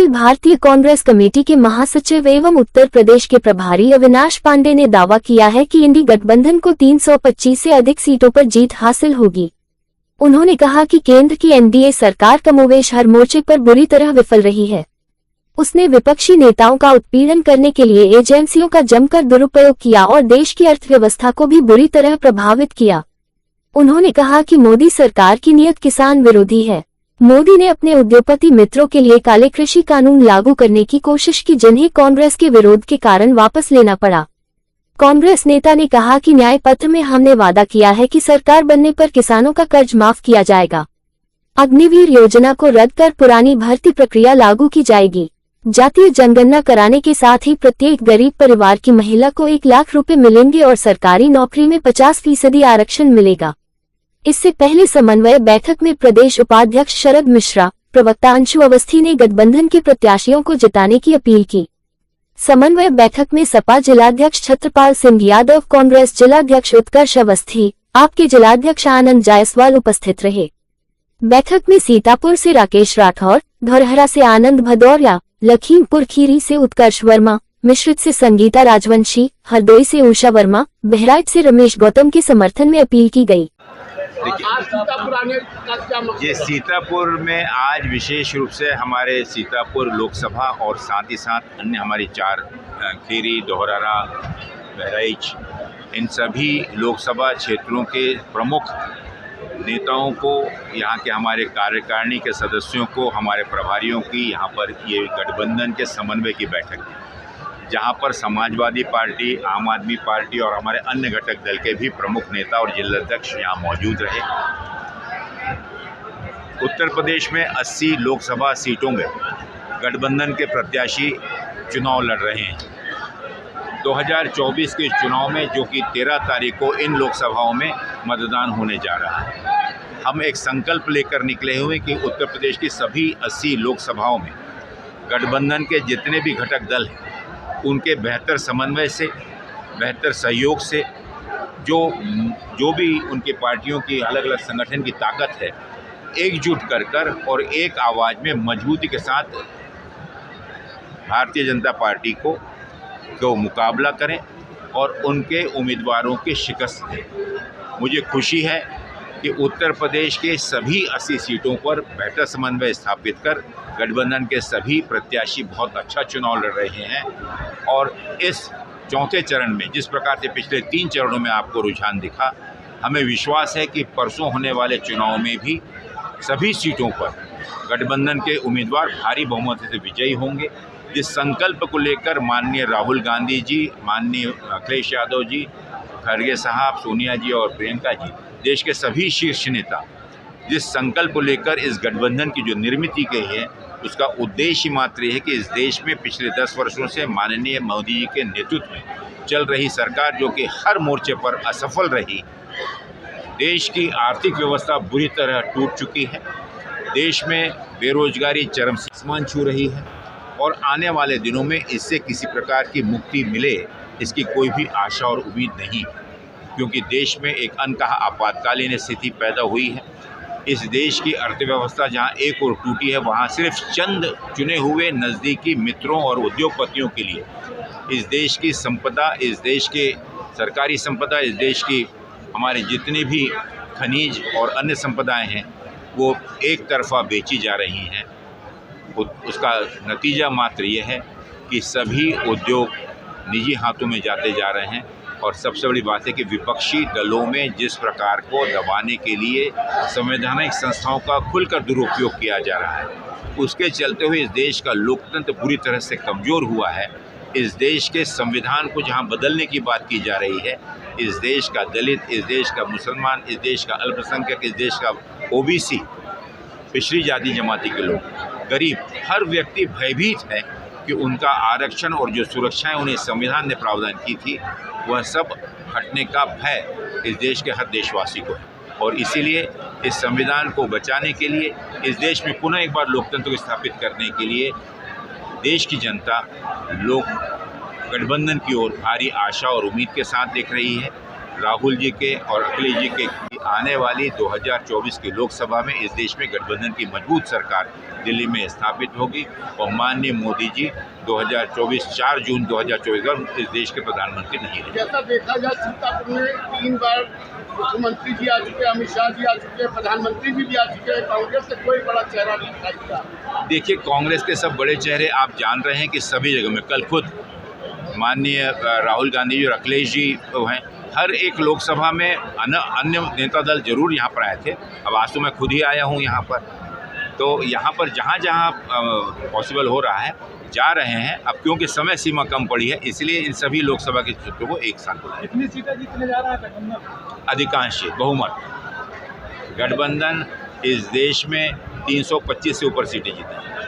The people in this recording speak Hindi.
अखिल भारतीय कांग्रेस कमेटी के महासचिव एवं उत्तर प्रदेश के प्रभारी अविनाश पांडे ने दावा किया है कि इंडी गठबंधन को 325 से अधिक सीटों पर जीत हासिल होगी। उन्होंने कहा कि केंद्र की एनडीए सरकार कमोवेश हर मोर्चे पर बुरी तरह विफल रही है। उसने विपक्षी नेताओं का उत्पीड़न करने के लिए एजेंसियों का जमकर दुरुपयोग किया और देश की अर्थव्यवस्था को भी बुरी तरह प्रभावित किया। उन्होंने कहा कि मोदी सरकार की नीयत किसान विरोधी है। मोदी ने अपने उद्योगपति मित्रों के लिए काले कृषि कानून लागू करने की कोशिश की, जिन्हें कांग्रेस के विरोध के कारण वापस लेना पड़ा। कांग्रेस नेता ने कहा कि न्याय पत्र में हमने वादा किया है कि सरकार बनने पर किसानों का कर्ज माफ किया जाएगा। अग्निवीर योजना को रद्द कर पुरानी भर्ती प्रक्रिया लागू की जाएगी। जातीय जनगणना कराने के साथ ही प्रत्येक गरीब परिवार की महिला को 1 लाख रुपए मिलेंगे और सरकारी नौकरी में 50% आरक्षण मिलेगा। इससे पहले समन्वय बैठक में प्रदेश उपाध्यक्ष शरद मिश्रा, प्रवक्ता अंशु अवस्थी ने गठबंधन के प्रत्याशियों को जिताने की अपील की। समन्वय बैठक में सपा जिलाध्यक्ष छत्रपाल सिंह यादव, कांग्रेस जिलाध्यक्ष उत्कर्ष अवस्थी, आप के जिलाध्यक्ष आनंद जायसवाल उपस्थित रहे। बैठक में सीतापुर से राकेश राठौर, धौरहरा से आनंद भदौरिया, लखीमपुर खीरी से उत्कर्ष वर्मा, मिश्रित से संगीता राजवंशी, हरदोई से उषा वर्मा, बहराइच से रमेश गौतम के समर्थन में अपील की गई। ये सीतापुर में आज विशेष रूप से हमारे सीतापुर लोकसभा और साथ ही साथ अन्य हमारी 4 खीरी, दोहरारा, बहराइच, इन सभी लोकसभा क्षेत्रों के प्रमुख नेताओं को, यहाँ के हमारे कार्यकारिणी के सदस्यों को, हमारे प्रभारियों की यहाँ पर ये गठबंधन के समन्वय की बैठक है, जहाँ पर समाजवादी पार्टी, आम आदमी पार्टी और हमारे अन्य घटक दल के भी प्रमुख नेता और जिलाध्यक्ष यहाँ मौजूद रहे। उत्तर प्रदेश में 80 लोकसभा सीटों में गठबंधन के प्रत्याशी चुनाव लड़ रहे हैं। 2024 के चुनाव में, जो कि 13 तारीख को इन लोकसभाओं में मतदान होने जा रहा है, हम एक संकल्प लेकर निकले हुए कि उत्तर प्रदेश की सभी 80 लोकसभाओं में गठबंधन के जितने भी घटक दल हैं, उनके बेहतर समन्वय से, बेहतर सहयोग से, जो भी उनकी पार्टियों की अलग अलग संगठन की ताकत है, एकजुट कर और एक आवाज़ में मजबूती के साथ भारतीय जनता पार्टी को मुकाबला करें और उनके उम्मीदवारों की शिकस्त दें। मुझे खुशी है कि उत्तर प्रदेश के सभी 80 सीटों पर बेहतर समन्वय स्थापित कर गठबंधन के सभी प्रत्याशी बहुत अच्छा चुनाव लड़ रहे हैं और इस चौथे चरण में, जिस प्रकार से पिछले 3 चरणों में आपको रुझान दिखा, हमें विश्वास है कि परसों होने वाले चुनाव में भी सभी सीटों पर गठबंधन के उम्मीदवार भारी बहुमत से विजयी होंगे। जिस संकल्प को लेकर माननीय राहुल गांधी जी, माननीय अखिलेश यादव जी, खड़गे साहब, सोनिया जी और प्रियंका जी, देश के सभी शीर्ष नेता जिस संकल्प को लेकर इस गठबंधन की जो निर्मित की गई है, उसका उद्देश्य मात्र है कि इस देश में पिछले 10 वर्षों से माननीय मोदी जी के नेतृत्व में चल रही सरकार, जो कि हर मोर्चे पर असफल रही, देश की आर्थिक व्यवस्था बुरी तरह टूट चुकी है, देश में बेरोजगारी चरम सीमा छू रही है और आने वाले दिनों में इससे किसी प्रकार की मुक्ति मिले, इसकी कोई भी आशा और उम्मीद नहीं, क्योंकि देश में एक अनकहा आपातकालीन स्थिति पैदा हुई है। इस देश की अर्थव्यवस्था जहां एक ओर टूटी है, वहां सिर्फ चंद चुने हुए नज़दीकी मित्रों और उद्योगपतियों के लिए इस देश की संपदा, इस देश के सरकारी संपदा, इस देश की हमारे जितने भी खनिज और अन्य संपदाएं हैं, वो एक तरफा बेची जा रही हैं। उसका नतीजा मात्र ये है कि सभी उद्योग निजी हाथों में जाते जा रहे हैं और सबसे बड़ी बात है कि विपक्षी दलों में जिस प्रकार को दबाने के लिए संवैधानिक संस्थाओं का खुलकर दुरुपयोग किया जा रहा है, उसके चलते हुए इस देश का लोकतंत्र बुरी तरह से कमज़ोर हुआ है। इस देश के संविधान को जहां बदलने की बात की जा रही है, इस देश का दलित, इस देश का मुसलमान, इस देश का अल्पसंख्यक, इस देश का ओबीसी, पिछड़ी जाति जमाती के लोग, गरीब, हर व्यक्ति भयभीत है कि उनका आरक्षण और जो सुरक्षाएं उन्हें संविधान ने प्रावधान की थी, वह सब हटने का भय इस देश के हर देशवासी को है। और इसीलिए इस संविधान को बचाने के लिए, इस देश में पुनः एक बार लोकतंत्र को स्थापित करने के लिए देश की जनता, लोग गठबंधन की ओर भारी आशा और उम्मीद के साथ देख रही है। राहुल जी के और अखिलेश जी के आने वाली 2024 की लोकसभा में इस देश में गठबंधन की मजबूत सरकार दिल्ली में स्थापित होगी और माननीय मोदी जी 4 जून 2024 तक इस देश के प्रधानमंत्री नहीं रहेंगे। जैसा देखा जाए सीतापुर में 3 बार मुख्यमंत्री जी आ चुके हैं, अमित शाह जी आ चुके हैं, प्रधानमंत्री जी भी आ चुके हैं, कांग्रेस से कोई बड़ा चेहरा नहीं दिखाई दिया। देखिए, कांग्रेस के सब बड़े चेहरे आप जान रहे हैं कि सभी जगह में, कल खुद माननीय राहुल गांधी जी और अखिलेश जी हैं, हर एक लोकसभा में अन्य नेता दल जरूर यहाँ पर आए थे। अब आज तो मैं खुद ही आया हूँ यहाँ पर, तो यहाँ पर जहाँ जहाँ पॉसिबल हो रहा है जा रहे हैं। अब क्योंकि समय सीमा कम पड़ी है, इसलिए इन सभी लोकसभा के सीटों को एक साथ बुलाया। कितनी सीटें जीतने जा रहा है गठबंधन? अधिकांश सीट, बहुमत। गठबंधन इस देश में 325 से ऊपर सीटें जीतेंगे।